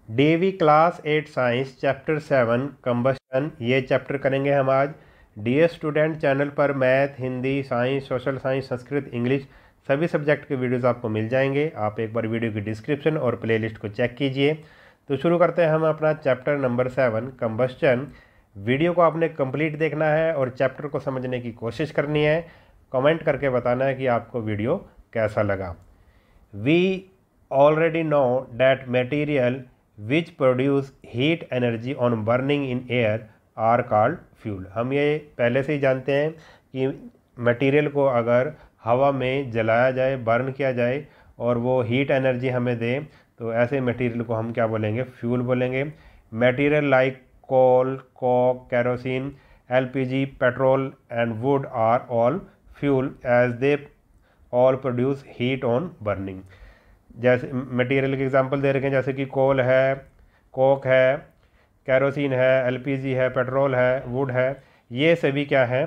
DV class 8 science chapter 7 combustion, ये chapter करेंगे हम आज। डियर स्टूडेंट, चैनल पर math, Hindi, science, social science, Sanskrit, English सभी सब्जेक्ट के वीडियोस आपको मिल जाएंगे। आप एक बार वीडियो की डिस्क्रिप्शन और प्लेलिस्ट को चेक कीजिए। तो शुरू करते हैं हम अपना चैप्टर नंबर 7 कंबस्शन। वीडियो को आपने कंप्लीट देखना है और चैप्टर को समझने की कोशिश करनी है। कमेंट करके बताना है कि आपको वीडियो कैसा लगा। We already know that material which produce heat energy on burning in air are called fuel। हम ये पहले से ही जानते हैं कि मटेरियल को अगर हवा में जलाया जाए, बर्न किया जाए और वो हीट एनर्जी हमें दे, तो ऐसे मटेरियल को हम क्या बोलेंगे? फ्यूल बोलेंगे। Material like coal, coke, kerosene, LPG, petrol and wood are all fuel as they all produce heat on burning. जैसे मटेरियल के एग्जांपल दे रखे हैं, जैसे कि कोल है, कोक है, कैरोसिन है, एलपीजी है, पेट्रोल है, वुड है। ये सभी क्या है?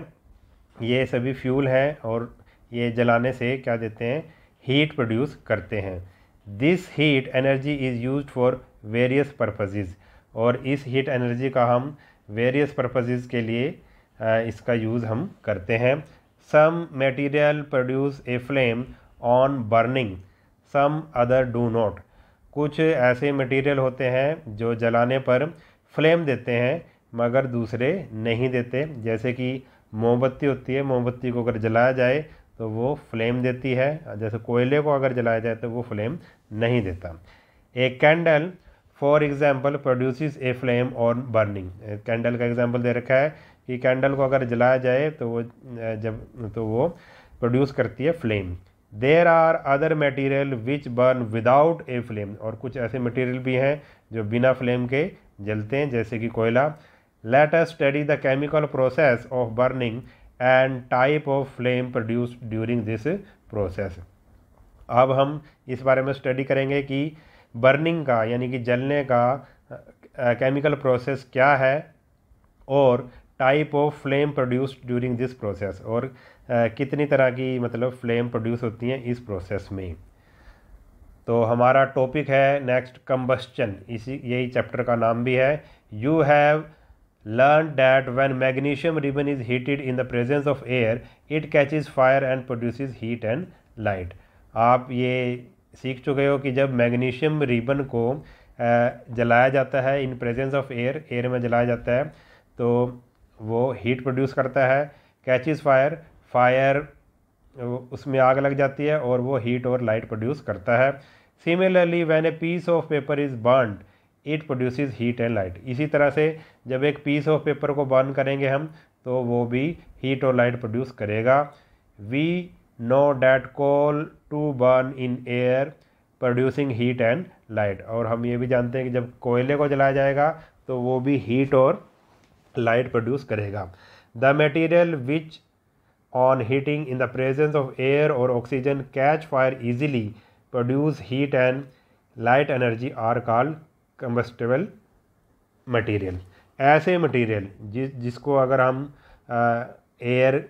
ये सभी फ्यूल हैं और ये जलाने से क्या देते हैं? हीट प्रोड्यूस करते हैं। This heat energy is used for various purposes. और इस हीट एनर्जी का हम वेरियस पर्पसेस के लिए इसका यूज़ हम करते हैं। Some material produce a flame on burning, some other do not. कुछ ऐसे मटेरियल होते हैं जो जलाने पर फ्लेम देते हैं मगर दूसरे नहीं देते। जैसे कि मोमबत्ती होती है, मोमबत्ती को अगर जलाया जाए तो वो फ्लेम देती है, जैसे कोयले को अगर जलाया जाए तो वो फ्लेम नहीं देता। A candle for example produces A flame on burning. Candle का एग्जाम्पल दे रखा है कि कैंडल को अगर जलाया जाए तो वो प्रोड्यूस करती है flame. There are other material which burn without a flame. और कुछ ऐसे मटीरियल भी हैं जो बिना फ्लेम के जलते हैं, जैसे कि कोयला। Let us study the chemical process of burning and type of flame produced during this process. अब हम इस बारे में स्टडी करेंगे कि बर्निंग का यानी कि जलने का केमिकल प्रोसेस क्या है और type of flame produced during this process, और कितनी तरह की मतलब फ्लेम प्रोड्यूस होती हैं इस प्रोसेस में। तो हमारा टॉपिक है नेक्स्ट कंबस्चन, यही चैप्टर का नाम भी है। You have learn that when magnesium ribbon is heated in the presence of air it catches fire and produces heat and light. आप ये सीख चुके हो कि जब मैग्नीशियम रिबन को जलाया जाता है in presence of air, air में जलाया जाता है तो वो हीट प्रोड्यूस करता है। कैचेज फायर, फायर उसमें आग लग जाती है और वो हीट और लाइट प्रोड्यूस करता है। Similarly when a piece of paper is burned it produces heat and light. इसी तरह से जब एक पीस ऑफ पेपर को बर्न करेंगे हम तो वो भी हीट और लाइट प्रोड्यूस करेगा। We know that coal to burn in air producing heat and light. और हम ये भी जानते हैं कि जब कोयले को जलाया जाएगा तो वो भी हीट और लाइट प्रोड्यूस करेगा। The material which on heating in the presence of air or oxygen catch fire easily produce heat and light energy are called combustible material। ऐसे मटेरियल जिसको अगर हम एयर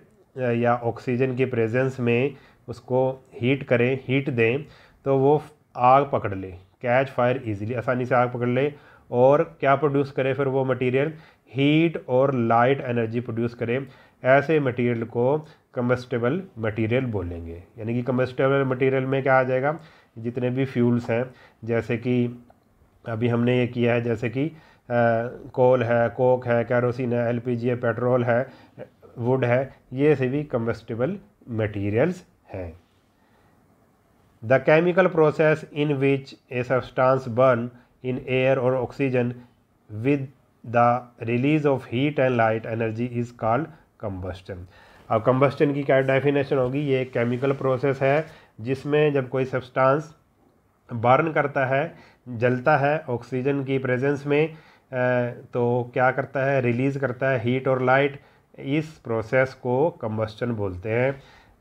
या ऑक्सीजन की प्रेजेंस में उसको हीट करें, हीट दें तो वो आग पकड़ ले, कैच फायर इजीली, आसानी से आग पकड़ ले और क्या प्रोड्यूस करे फिर वो मटेरियल? हीट और लाइट एनर्जी प्रोड्यूस करे। ऐसे मटेरियल को कम्बस्टेबल मटेरियल बोलेंगे। यानी कि कम्बस्टेबल मटेरियल में क्या आ जाएगा? जितने भी फ्यूल्स हैं, जैसे कि अभी हमने ये किया है, जैसे कि कोल है, कोक है, कैरोसिन है, एलपीजी है, पेट्रोल है, वुड है, ये सभी कम्बस्टेबल मटेरियल्स हैं। The chemical process in which a substance burn in air और oxygen with the release of heat and light energy is called combustion. अब कंबस्टन की क्या डेफिनेशन होगी? ये एक केमिकल प्रोसेस है जिसमें जब कोई सब्सटेंस बर्न करता है, जलता है ऑक्सीजन की प्रेजेंस में, तो क्या करता है? रिलीज़ करता है हीट और लाइट। इस प्रोसेस को कंबस्टन बोलते हैं।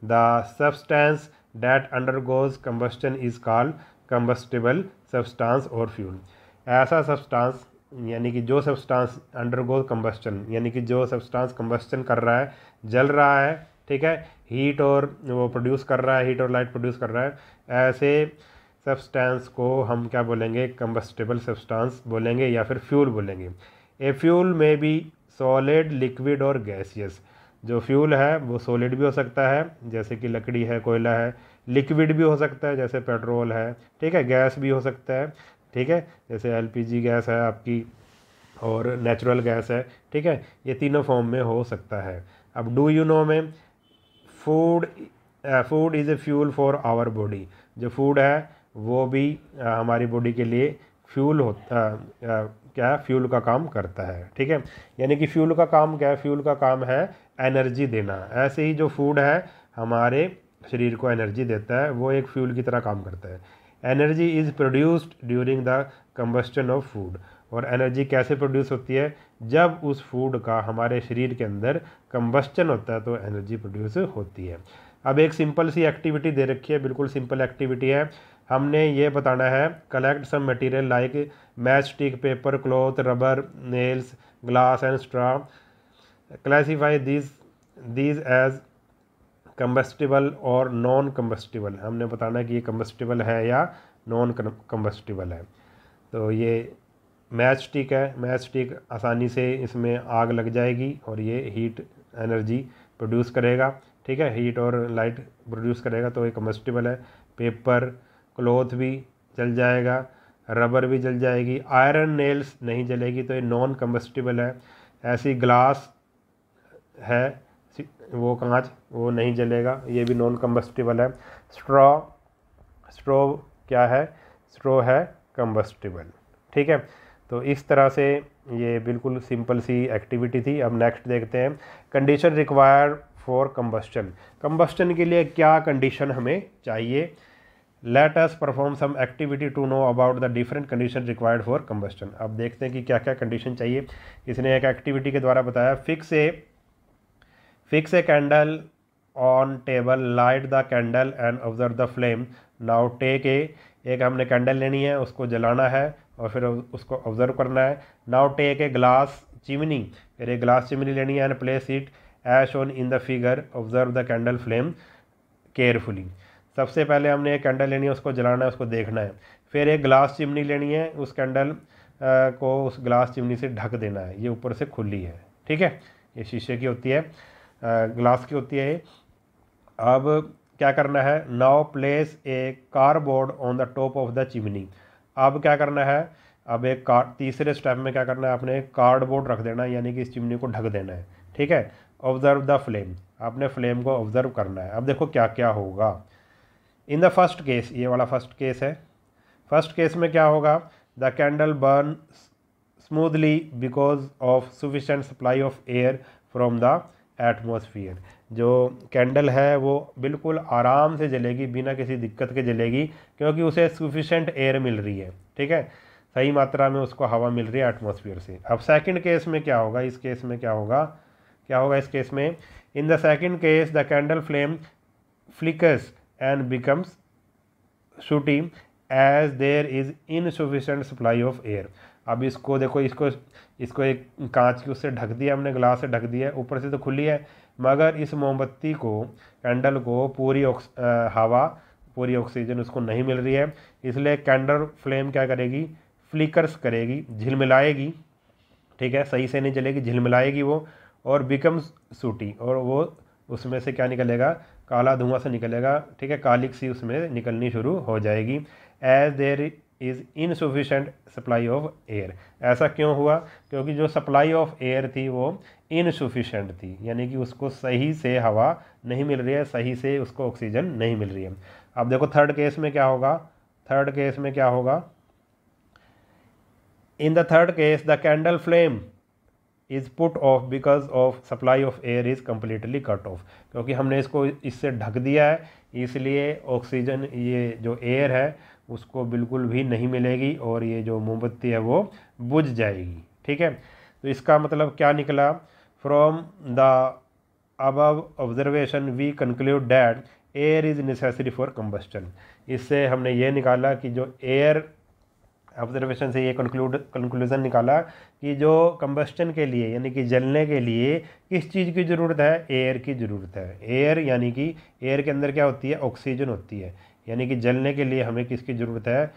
The substance that undergoes combustion is called combustible substance और फ्यूल। ऐसा सब्सटेंस यानी कि जो सब्सटेंस अंडरगो कंबस्टन, यानी कि जो सब्सटेंस कंबस्टन कर रहा है, जल रहा है, ठीक है, हीट और वो प्रोड्यूस कर रहा है, हीट और लाइट प्रोड्यूस कर रहा है, ऐसे सब्सटेंस को हम क्या बोलेंगे, कंबस्टिबल सब्सटेंस बोलेंगे या फिर फ्यूल बोलेंगे। ए फ्यूल में बी सॉलिड, लिक्विड और गैसियस। जो फ्यूल है वो सॉलिड भी हो सकता है जैसे कि लकड़ी है, कोयला है, लिक्विड भी हो सकता है जैसे पेट्रोल है, ठीक है, गैस भी हो सकता है, ठीक है, जैसे एलपीजी गैस है आपकी और नेचुरल गैस है, ठीक है, ये तीनों फॉर्म में हो सकता है। अब डू यू नो में food food is a fuel for our body. जो फूड है वो भी हमारी बॉडी के लिए फ्यूल होता क्या फ्यूल का काम करता है, ठीक है। यानी कि फ्यूल का काम क्या है, फ्यूल का काम है एनर्जी देना। ऐसे ही जो फूड है हमारे शरीर को एनर्जी देता है, वो एक फ्यूल की तरह काम करता है। Energy is produced during the combustion of food. और एनर्जी कैसे प्रोड्यूस होती है, जब उस फूड का हमारे शरीर के अंदर कंबस्टन होता है तो एनर्जी प्रोड्यूस होती है। अब एक सिंपल सी एक्टिविटी दे रखी है, बिल्कुल सिंपल एक्टिविटी है। हमने ये बताना है collect some material like match stick, paper, cloth, rubber, nails, glass and straw, classify these as combustible और नॉन कंबस्टिबल। हमने बताना है कि ये कंबस्टिबल है या नॉन कंबस्टिबल है। तो ये मैच स्टिक है, मैच स्टिक आसानी से इसमें आग लग जाएगी और ये हीट एनर्जी प्रोड्यूस करेगा, ठीक है, हीट और लाइट प्रोड्यूस करेगा, तो ये कंबस्टिबल है। पेपर, क्लॉथ भी जल जाएगा, रबर भी जल जाएगी, आयरन नेल्स नहीं जलेगी, तो ये नॉन कंबस्टिबल है। ऐसी ग्लास है, वो कांच, वो नहीं जलेगा, ये भी नॉन कंबस्टिबल है। स्ट्रॉ, स्ट्रॉ क्या है, स्ट्रॉ है कंबस्टिबल, ठीक है। तो इस तरह से ये बिल्कुल सिंपल सी एक्टिविटी थी। अब नेक्स्ट देखते हैं condition required for combustion. Combustion के लिए क्या कंडीशन हमें चाहिए। Let us perform some activity to know about the different condition required for combustion. अब देखते हैं कि क्या क्या कंडीशन चाहिए। इसने एक एक्टिविटी के द्वारा बताया, fix a candle on table, light the candle and observe the flame. Now take एक हमने कैंडल लेनी है, उसको जलाना है और फिर उसको ऑब्जर्व करना है। Now take a glass chimney, फिर एक ग्लास चिमनी लेनी है and place it as shown in the figure, observe the candle flame carefully. सबसे पहले हमने एक कैंडल लेनी है, उसको जलाना है, उसको देखना है। फिर एक ग्लास चिमनी लेनी है, उस कैंडल को उस ग्लास चिमनी से ढक देना है, ये ऊपर से खुली है, ठीक है, ये शीशे की होती है, ग्लास की होती है। अब क्या करना है, now place a cardboard on the top of the chimney. अब क्या करना है, अब एक तीसरे स्टेप में क्या करना है, आपने कार्डबोर्ड रख देना है, यानी कि इस चिमनी को ढक देना है, ठीक है। ऑब्जर्व द फ्लेम, आपने फ्लेम को ऑब्जर्व करना है। अब देखो क्या क्या होगा। इन द फर्स्ट केस, ये वाला फर्स्ट केस है, फर्स्ट केस में क्या होगा, the candle burn smoothly because of sufficient supply of air from the atmosphere. जो कैंडल है वो बिल्कुल आराम से जलेगी, बिना किसी दिक्कत के जलेगी, क्योंकि उसे सफिशेंट एयर मिल रही है, ठीक है, सही मात्रा में उसको हवा मिल रही है एटमॉस्फेयर से। अब सेकंड केस में क्या होगा, इस केस में क्या होगा, इस केस में, in the second case the candle flame flickers and becomes sooty as there is insufficient supply of air. अब इसको देखो, इसको एक कांच की उससे ढक दिया हमने, ग्लास से ढक दिया, ऊपर से तो खुली है, मगर इस मोमबत्ती को, कैंडल को पूरी हवा, पूरी ऑक्सीजन उसको नहीं मिल रही है, इसलिए कैंडल फ्लेम क्या करेगी, फ्लिकर्स करेगी, झिलमिलाएगी, ठीक है, सही से नहीं जलेगी, झिलमिलाएगी वो, और बिकम्स सूटी, और वो उसमें से क्या निकलेगा, काला धुआं से निकलेगा, ठीक है, कालिक सी उसमें निकलनी शुरू हो जाएगी। As there is insufficient supply of air. ऐसा क्यों हुआ, क्योंकि जो सप्लाई ऑफ एयर थी वो इनसफिशेंट थी, यानी कि उसको सही से हवा नहीं मिल रही है, सही से उसको ऑक्सीजन नहीं मिल रही है। अब देखो थर्ड केस में क्या होगा, थर्ड केस में क्या होगा, in the third case the candle flame is put off because of supply of air is completely cut off. क्योंकि हमने इसको इससे ढक दिया है, इसलिए ऑक्सीजन, ये जो एयर है उसको बिल्कुल भी नहीं मिलेगी और ये जो मोमबत्ती है वो बुझ जाएगी, ठीक है। तो इसका मतलब क्या निकला, from the above observation we conclude that air is necessary for combustion. इससे हमने ये निकाला कि जो एयर, ऑब्जर्वेशन से ये कंक्लूजन निकाला कि जो कंबस्टन के लिए, यानी कि जलने के लिए किस चीज़ की ज़रूरत है, एयर की ज़रूरत है। एयर यानी कि एयर के अंदर क्या होती है, ऑक्सीजन होती है। यानी कि जलने के लिए हमें किसकी ज़रूरत है,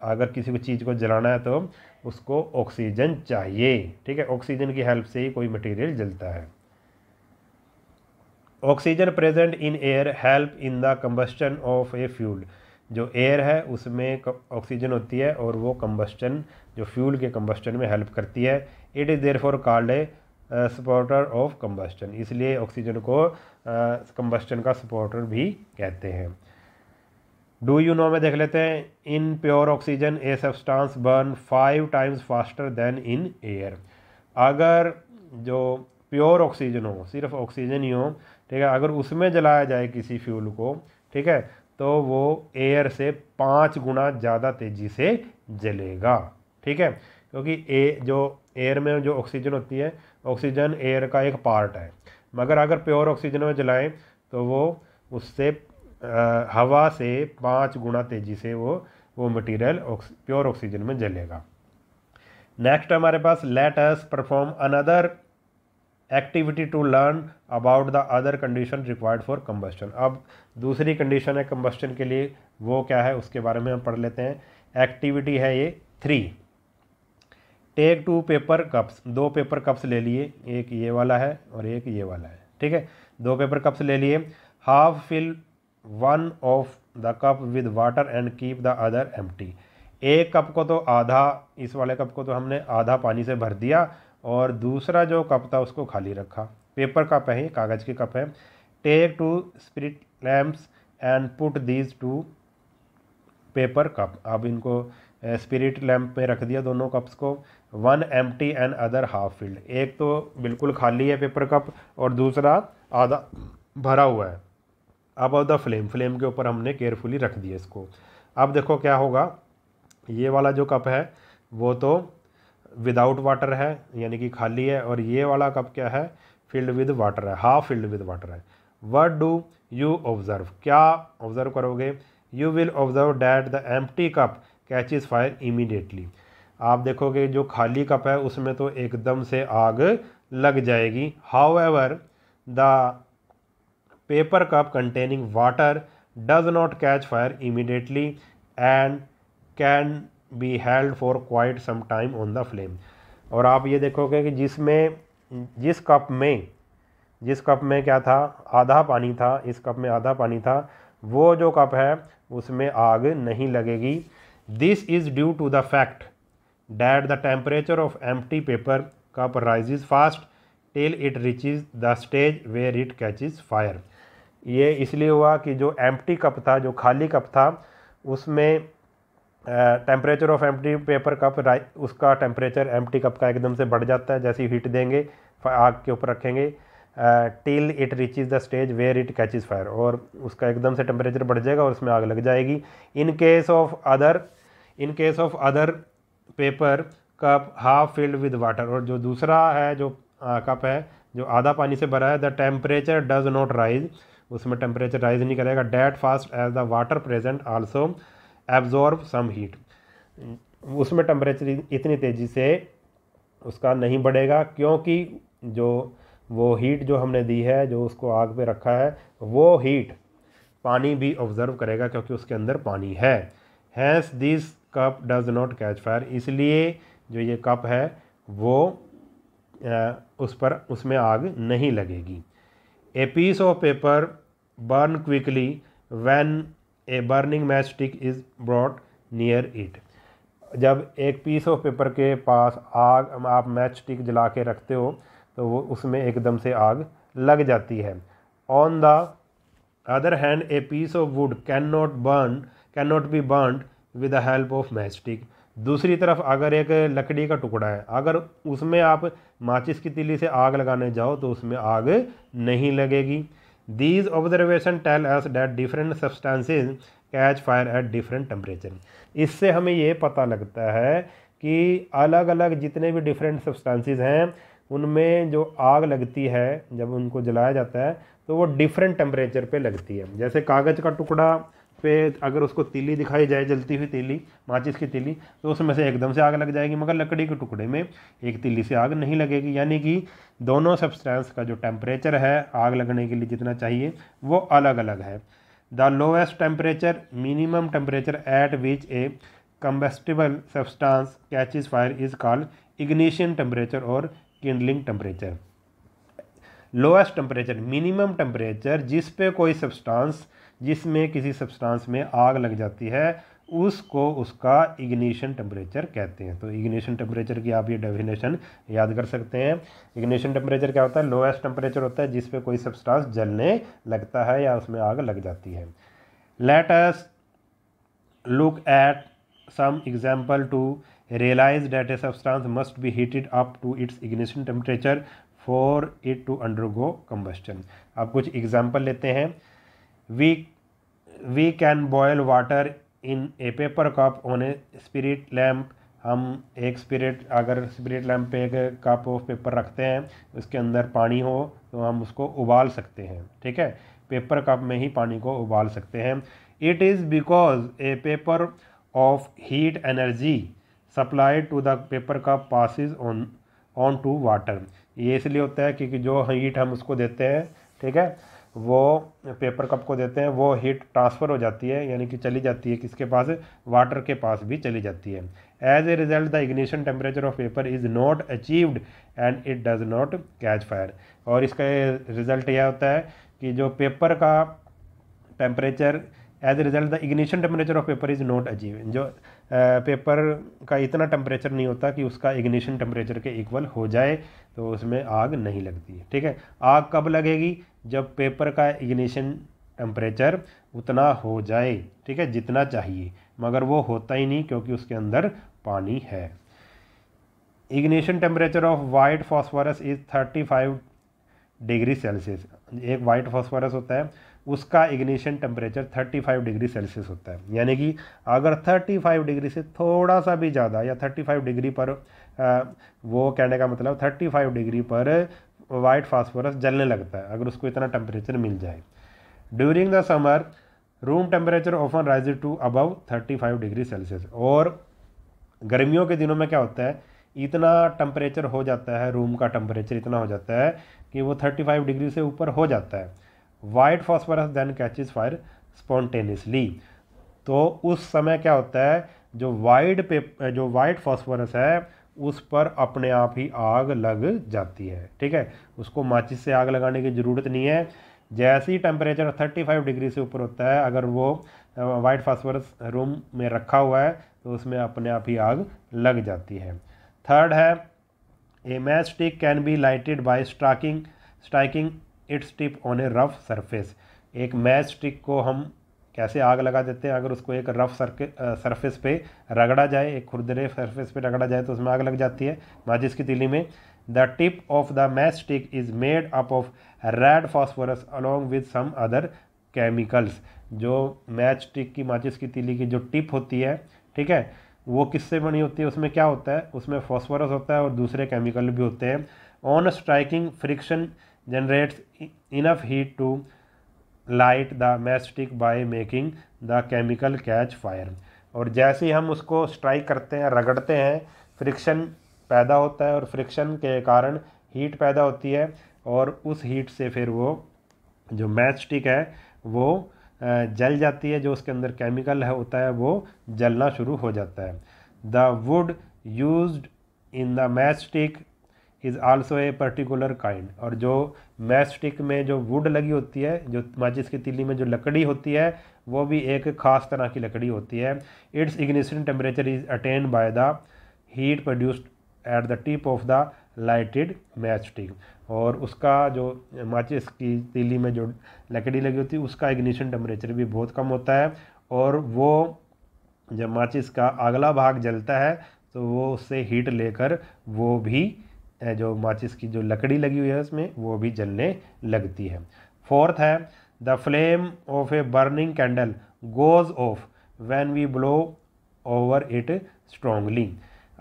अगर किसी को चीज़ को जलाना है तो उसको ऑक्सीजन चाहिए। ठीक है, ऑक्सीजन की हेल्प से ही कोई मटेरियल जलता है। Oxygen present in air help in the combustion of a fuel. जो एयर है उसमें ऑक्सीजन होती है और वो कंबस्टन, जो फ्यूल के कंबस्टन में हेल्प करती है। It is therefore called a supporter of combustion, इसलिए ऑक्सीजन को कंबस्टन का सपोर्टर भी कहते हैं। डू यू नो में देख लेते हैं। In pure oxygen A substance burn 5 times faster then in air. अगर जो प्योर ऑक्सीजन हो, सिर्फ ऑक्सीजन ही हो, ठीक है, अगर उसमें जलाया जाए किसी फ्यूल को, ठीक है, तो वो एयर से 5 गुना ज़्यादा तेज़ी से जलेगा। ठीक है, क्योंकि जो एयर में जो ऑक्सीजन होती है, ऑक्सीजन एयर का एक पार्ट है, मगर अगर प्योर ऑक्सीजन में जलाएं तो वो उससे हवा से 5 गुना तेज़ी से वो मटेरियल प्योर ऑक्सीजन में जलेगा। नेक्स्ट हमारे पास let us perform another activity to learn about the other condition required for combustion. अब दूसरी कंडीशन है कंबस्टन के लिए, वो क्या है उसके बारे में हम पढ़ लेते हैं। एक्टिविटी है ये 3। Take 2 paper cups. 2 paper cups ले लिए, एक ये वाला है और एक ये वाला है। ठीक है, 2 पेपर कप्स ले लिए। Half fill 1 of the cup with water and keep the other empty. एक कप को तो आधा, इस वाले कप को तो हमने आधा पानी से भर दिया और दूसरा जो कप था उसको खाली रखा। पेपर कप है, कागज़ के कप है। Take 2 spirit lamps and put these 2 paper cup. अब इनको स्पिरिट लैम्प में रख दिया दोनों कप्स को। 1 empty and other half filled. एक तो बिल्कुल खाली है पेपर कप और दूसरा आधा भरा हुआ है। अब द फ्लेम, फ्लेम के ऊपर हमने केयरफुली रख दिया इसको। अब देखो क्या होगा, ये वाला जो कप है वो तो विदाउट वाटर है, यानी कि खाली है, और ये वाला कप क्या है, फिल्ड विद वाटर है, हाफ फिल्ड विद वाटर है। व्हाट डू यू ऑब्जर्व, क्या ऑब्जर्व करोगे। You will observe that the empty cup catches fire immediately. आप देखोगे जो खाली कप है उसमें तो एकदम से आग लग जाएगी। However the paper cup containing water does not catch fire immediately and can be held for quite some time on the flame. और आप ये देखोगे कि जिस कप में क्या था, आधा पानी था, इस कप में आधा पानी था, वो जो कप है उसमें आग नहीं लगेगी। This is due to the fact that the temperature of empty paper cup rises fast till it reaches the stage where it catches fire. ये इसलिए हुआ कि जो एम्प्टी कप था, जो खाली कप था, उसमें temperature of empty paper cup, उसका टेम्परेचर एम्प्टी कप का एकदम से बढ़ जाता है जैसे ही हीट देंगे, आग के ऊपर रखेंगे, till it reaches the stage where it catches fire, और उसका एकदम से टेम्परेचर बढ़ जाएगा और उसमें आग लग जाएगी। In case of other paper cup half filled with water, और जो दूसरा है जो कप है जो आधा पानी से भरा है, the temperature does not rise, उसमें टेम्परेचर राइज नहीं करेगा। That fast as the water present also absorb some heat, उसमें टेम्परेचर इतनी तेज़ी से उसका नहीं बढ़ेगा, क्योंकि जो वो हीट जो हमने दी है, जो उसको आग पे रखा है, वो हीट पानी भी ऑब्जर्व करेगा क्योंकि उसके अंदर पानी है। Hence this cup does not catch fire, इसलिए जो ये कप है वो उसमें आग नहीं लगेगी। A piece of paper burn quickly when a burning match stick is brought near it. जब एक पीस ऑफ पेपर के पास आग, आप मैच स्टिक जला के रखते हो तो वो उसमें एकदम से आग लग जाती है। On the other hand a piece of wood can not be burned with the help of match stick. दूसरी तरफ अगर एक लकड़ी का टुकड़ा है, अगर उसमें आप माचिस की तीली से आग लगाने जाओ तो उसमें आग नहीं लगेगी। These observation tell us that different substances catch fire at different temperature. इससे हमें ये पता लगता है कि अलग अलग जितने भी डिफरेंट सब्सटेंसेज हैं उनमें जो आग लगती है जब उनको जलाया जाता है तो वो डिफरेंट टेम्परेचर पे लगती है। जैसे कागज़ का टुकड़ा पे अगर उसको तीली दिखाई जाए, जलती हुई तीली, माचिस की तीली, तो उसमें से एकदम से आग लग जाएगी, मगर लकड़ी के टुकड़े में एक तीली से आग नहीं लगेगी। यानी कि दोनों सब्सटेंस का जो टेम्परेचर है आग लगने के लिए जितना चाहिए वो अलग अलग है। The lowest temperature minimum temperature at which A combustible substance catches fire is called ignition temperature और kindling temperature। Lowest temperature minimum temperature जिस पे कोई सब्सटेंस, जिसमें किसी सब्सटेंस में आग लग जाती है उसको उसका इग्निशन टेम्परेचर कहते हैं। तो इग्निशन टेम्परेचर की आप ये डेफिनेशन याद कर सकते हैं। इग्निशन टेम्परेचर क्या होता है? लोएस्ट टेम्परेचर होता है जिस पे कोई सब्सटेंस जलने लगता है या उसमें आग लग जाती है। Let us look at some example to realize that a substance must be heated up to its ignition temperature for it to undergo combustion। अब कुछ एग्जाम्पल लेते हैं। we can boil water in a paper cup on a spirit lamp। हम एक अगर spirit lamp पे एक cup of paper रखते हैं, उसके अंदर पानी हो तो हम उसको उबाल सकते हैं। ठीक है, पेपर कप में ही पानी को उबाल सकते हैं। It is because A paper of heat energy supplied to the paper cup passes on to water। ये इसलिए होता है क्योंकि जो हीट हम उसको देते हैं, ठीक है, वो पेपर कप को देते हैं, वो हीट ट्रांसफ़र हो जाती है, यानी कि चली जाती है किसके पास? वाटर के पास भी चली जाती है। As a result the ignition temperature of paper is not achieved and it does not catch fire. और इसका रिजल्ट यह होता है कि जो पेपर का temperature, as a result the ignition temperature of paper is not achieve. जो paper का इतना टेम्परेचर नहीं होता कि उसका इग्निशन टेम्परेचर के इक्वल हो जाए, तो उसमें आग नहीं लगती है। ठीक है, आग कब लगेगी? जब पेपर का इग्निशन टेम्परेचर उतना हो जाए, ठीक है, जितना चाहिए, मगर वो होता ही नहीं क्योंकि उसके अंदर पानी है। Ignition temperature of white phosphorus is 35 degree Celsius. एक वाइट फॉस्फोरस होता है, उसका इग्निशन टेम्परेचर 35 डिग्री सेल्सियस होता है। यानी कि अगर 35 डिग्री से थोड़ा सा भी ज़्यादा या 35 डिग्री पर वो कहने का मतलब 35 डिग्री पर वाइट फास्फोरस जलने लगता है अगर उसको इतना टेम्परेचर मिल जाए। During the summer room temperature often rise to above 35 degree Celsius. और गर्मियों के दिनों में क्या होता है, इतना टेम्परेचर हो जाता है, रूम का टेम्परेचर इतना हो जाता है कि वो 35 डिग्री से ऊपर हो जाता है। White phosphorus then catches fire spontaneously. तो उस समय क्या होता है, जो वाइट फॉस्फोरस है उस पर अपने आप ही आग लग जाती है। ठीक है, उसको माचिस से आग लगाने की ज़रूरत नहीं है। जैसे ही टेम्परेचर 35 डिग्री से ऊपर होता है, अगर वो वाइट फास्फोरस रूम में रखा हुआ है तो उसमें अपने आप ही आग लग जाती है। थर्ड है, a match stick can be lighted by striking its tip on a rough surface. एक मैच स्टिक को हम कैसे आग लगा देते हैं, अगर उसको एक रफ सरफेस पे रगड़ा जाए, एक खुरदरे सरफेस पे रगड़ा जाए तो उसमें आग लग जाती है माचिस की तीली में। The tip of the match stick is made up of red phosphorus along with some other chemicals. जो मैच स्टिक की, माचिस की तीली की जो टिप होती है, ठीक है, वो किससे बनी होती है? उसमें क्या होता है, उसमें फॉस्फोरस होता है और दूसरे केमिकल भी होते हैं। On striking friction generates enough heat to light the match stick by making the chemical catch fire. और जैसे ही हम उसको स्ट्राइक करते हैं, रगड़ते हैं, फ्रिक्शन पैदा होता है और फ्रिक्शन के कारण हीट पैदा होती है और उस हीट से फिर वो जो मैच स्टिक है वो जल जाती है। जो उसके अंदर केमिकल है होता है वो जलना शुरू हो जाता है। The wood used in the match stick is also a particular kind. और जो मैच स्टिक में जो वुड लगी होती है, जो माचिस की तीली में जो लकड़ी होती है, वो भी एक ख़ास तरह की लकड़ी होती है। It's ignition temperature is attend by the heat produced at the tip of the lighted match stick. और उसका जो माचिस की तीली में जो लकड़ी लगी होती है उसका इग्निशन टेम्परेचर भी बहुत कम होता है। और वो जब माचिस का अगला भाग जलता है तो वो उससे हीट लेकर वो भी जो माचिस की जो लकड़ी लगी हुई है उसमें वो भी जलने लगती है। फोर्थ है, the flame of a burning candle goes off when we blow over it strongly.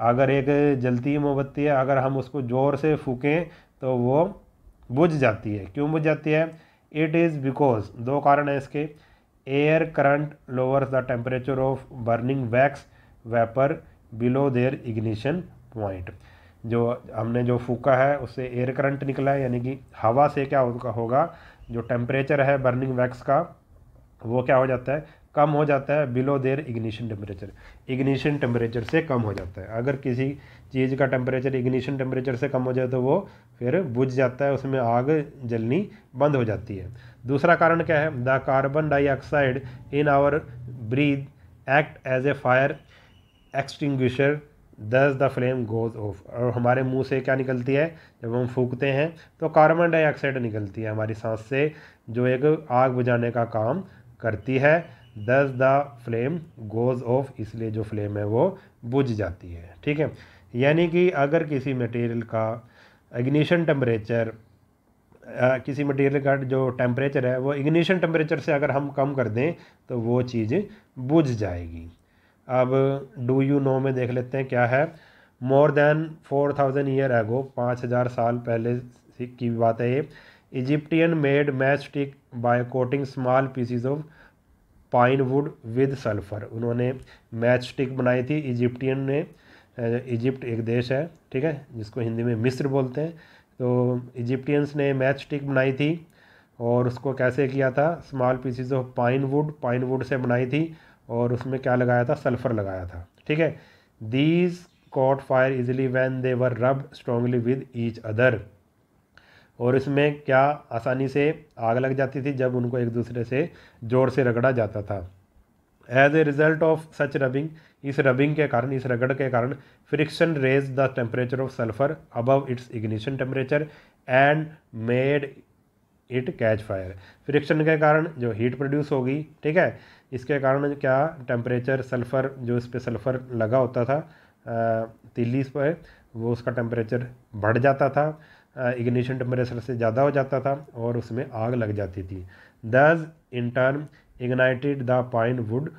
अगर एक जलती हुई मोमबत्ती है, अगर हम उसको ज़ोर से फूकें तो वो बुझ जाती है। क्यों बुझ जाती है? इट इज़ बिकॉज, दो कारण है इसके। Air current lowers the temperature of burning wax vapour below their ignition point. जो हमने जो फूका है उससे एयर करंट निकला है, यानी कि हवा से क्या होगा, जो टेम्परेचर है बर्निंग वैक्स का वो क्या हो जाता है, कम हो जाता है below their ignition temperature, ignition temperature से कम हो जाता है। अगर किसी चीज़ का टेम्परेचर इग्निशन टेम्परेचर से कम हो जाए तो वो फिर बुझ जाता है, उसमें आग जलनी बंद हो जाती है। दूसरा कारण क्या है, the carbon dioxide in our breath act as a fire extinguisher thus the flame goes off. और हमारे मुंह से क्या निकलती है, जब हम फूकते हैं तो कार्बन डाइऑक्साइड निकलती है हमारी सांस से, जो एक आग बुझाने का काम करती है। दस द फ्लेम गोज ऑफ, इसलिए जो फ्लेम है वो बुझ जाती है। ठीक है, यानी कि अगर किसी मटेरियल का इग्निशन टेम्परेचर, किसी मटेरियल का जो टेम्परेचर है वो इग्निशन टेम्परेचर से अगर हम कम कर दें तो वो चीज़ बुझ जाएगी। अब डू यू नो में देख लेते हैं क्या है। मोर देन 4000 ईयर एगो, 5000 साल पहले की बात है ये। Egyptian made match stick bye coating small PCs of pine would with sulphur. उन्होंने मैच स्टिक बनाई थी इजिप्टियन ने। इजिप्ट एक देश है, ठीक है, जिसको हिंदी में मिस्र बोलते हैं। तो इजिप्टियंस ने मैच स्टिक बनाई थी और उसको कैसे किया था, small PCs of pine would say बनाई थी और उसमें क्या लगाया था, सल्फ़र लगाया था। ठीक है, these caught fire easily when they were rub strongly with each other. और इसमें क्या आसानी से आग लग जाती थी जब उनको एक दूसरे से ज़ोर से रगड़ा जाता था। As a result of such rubbing, इस रबिंग के कारण, इस रगड़ के कारण, friction raise the temperature of sulphur above its ignition temperature and made it catch fire. Friction के कारण जो हीट प्रोड्यूस होगी, ठीक है, इसके कारण क्या टेम्परेचर, सल्फ़र जो इस पर सल्फ़र लगा होता था तीली पर, वो उसका टेम्परेचर बढ़ जाता था, इग्निशन टेम्परेचर से ज़्यादा हो जाता था और उसमें आग लग जाती थी। Thus in turn ignited the pine wood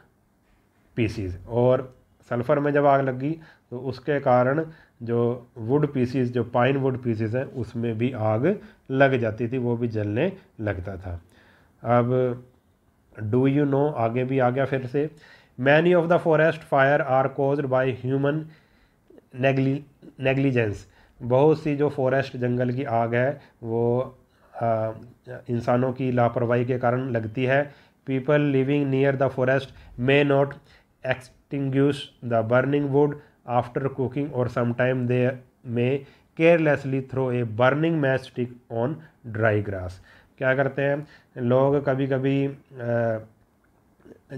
pieces. और सल्फ़र में जब आग लगी तो उसके कारण जो वुड पीसीज, जो पाइन वुड पीसीज हैं, उसमें भी आग लग जाती थी, वो भी जलने लगता था। अब डू यू नो आगे भी आ गया फिर से। Many of the forest fire are caused by human negligence. बहुत सी जो फॉरेस्ट जंगल की आग है वो इंसानों की लापरवाही के कारण लगती है। People living near the forest may not extinguish the burning wood after cooking, or sometime they may carelessly throw a burning matchstick on dry grass। क्या करते हैं लोग कभी कभी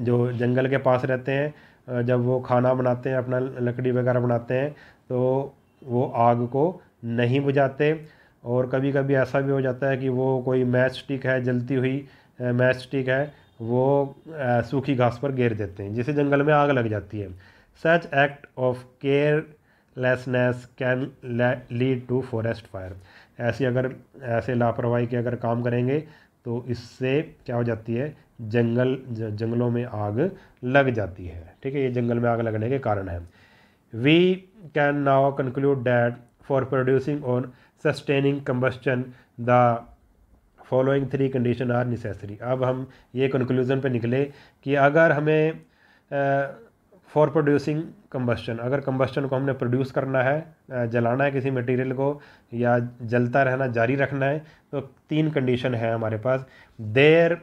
जो जंगल के पास रहते हैं, जब वो खाना बनाते हैं, अपना लकड़ी वगैरह बनाते हैं, तो वो आग को नहीं बुझाते। और कभी कभी ऐसा भी हो जाता है कि वो कोई मैच स्टिक है, जलती हुई मैच स्टिक है, वो सूखी घास पर गिर देते हैं, जिससे जंगल में आग लग जाती है। Such act of carelessness can lead to forest fire. ऐसे लापरवाही के अगर काम करेंगे तो इससे क्या हो जाती है, जंगलों में आग लग जाती है। ठीक है, ये जंगल में आग लगने के कारण है। We can now conclude that for producing और sustaining combustion the following 3 condition are necessary. अब हम ये कंक्लूज़न पे निकले कि अगर हमें फॉर प्रोड्यूसिंग कम्बस्टन, अगर कम्बस्टन को हमने प्रोड्यूस करना है, जलाना है किसी मटेरियल को, या जलता रहना जारी रखना है, तो 3 कंडीशन है हमारे पास। There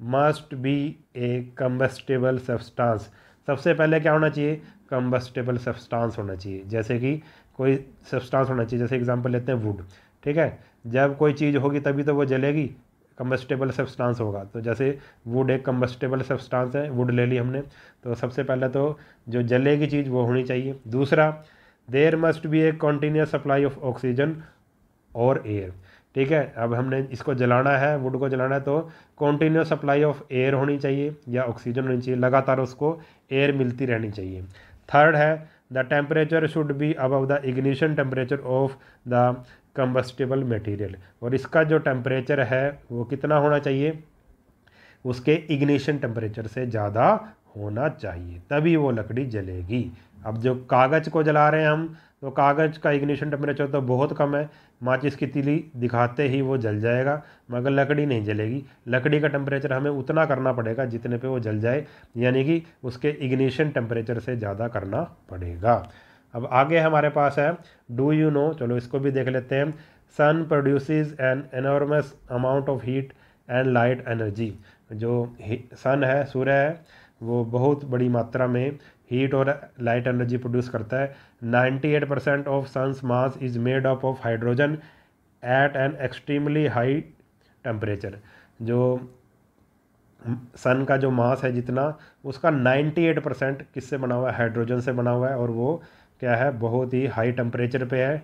must be a combustible substance. सबसे पहले क्या होना चाहिए, कम्बस्टेबल सब्सटेंस होना चाहिए। जैसे कि कोई सब्सटेंस होना चाहिए, जैसे एग्जांपल लेते हैं वुड। ठीक है, जब कोई चीज़ होगी तभी तो वो जलेगी, कम्बस्टेबल सब्सटेंस होगा। तो जैसे वुड एक कम्बस्टेबल सब्सटेंस है, वुड ले ली हमने, तो सबसे पहले तो जो जलेगी चीज़ वो होनी चाहिए। दूसरा, there must be a continuous supply of oxygen और एयर। ठीक है, अब हमने इसको जलाना है, वुड को जलाना है, तो कॉन्टीन्यूस सप्लाई ऑफ एयर होनी चाहिए या ऑक्सीजन होनी चाहिए, लगातार उसको एयर मिलती रहनी चाहिए। थर्ड है, the temperature should be above the ignition temperature of the combustible material. और इसका जो टेम्परेचर है वो कितना होना चाहिए, उसके इग्निशन टेम्परेचर से ज़्यादा होना चाहिए, तभी वो लकड़ी जलेगी। अब जो कागज़ को जला रहे हैं हम, तो कागज़ का इग्निशन टेम्परेचर तो बहुत कम है, माचिस की तीली दिखाते ही वो जल जाएगा, मगर लकड़ी नहीं जलेगी। लकड़ी का टेम्परेचर हमें उतना करना पड़ेगा जितने पे वो जल जाए, यानी कि उसके इग्निशन टेम्परेचर से ज़्यादा करना पड़ेगा। अब आगे हमारे पास है डू यू नो, चलो इसको भी देख लेते हैं। Sun produces an enormous amount of heat and light energy. जो सन है, सूर्य है, वो बहुत बड़ी मात्रा में हीट और लाइट एनर्जी प्रोड्यूस करता है। 98% of sun's mass is made up of hydrogen at an extremely high temperature. जो सन का जो मास है जितना, उसका 98% किससे बना हुआ है? हाइड्रोजन से बना हुआ है, और वो क्या है? बहुत ही हाई टेम्परेचर पे है।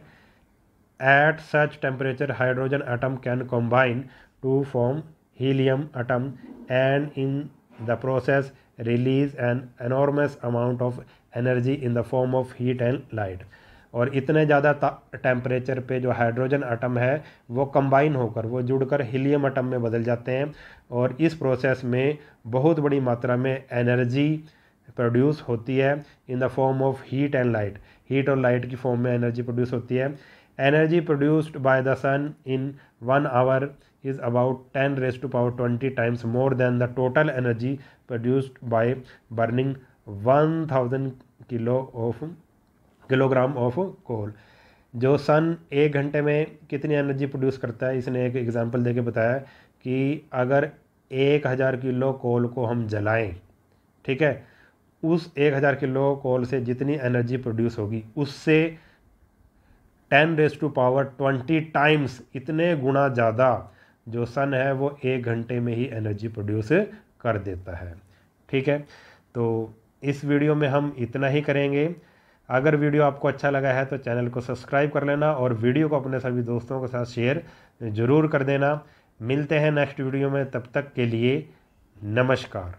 At such temperature hydrogen atom can combine to form helium atom and in the process release an enormous amount of energy in the form of heat and light. और इतने ज़्यादा टेम्परेचर पे जो hydrogen atom है वो combine होकर, वो जुड़कर हीलियम एटम में बदल जाते हैं, और इस प्रोसेस में बहुत बड़ी मात्रा में एनर्जी प्रोड्यूस होती है in the form of heat and light. Heat और लाइट की फॉर्म में एनर्जी प्रोड्यूस होती है। Energy produced by the sun in 1 hour is about 10 raised to power 20 times more than the total energy produced by burning 1000 kilogram of coal. जो sun 1 घंटे में कितनी energy produce करता है, इसने एक एग्जांपल देके बताया कि अगर 1000 किलो कोल को हम जलाएं, ठीक है, उस 1000 किलो कोल से जितनी एनर्जी प्रोड्यूस होगी उससे 10 रेज़ टू पावर 20 टाइम्स, इतने गुना ज़्यादा जो सन है वो 1 घंटे में ही एनर्जी प्रोड्यूस कर देता है। ठीक है, तो इस वीडियो में हम इतना ही करेंगे। अगर वीडियो आपको अच्छा लगा है तो चैनल को सब्सक्राइब कर लेना और वीडियो को अपने सभी दोस्तों के साथ शेयर ज़रूर कर देना। मिलते हैं नेक्स्ट वीडियो में, तब तक के लिए नमस्कार।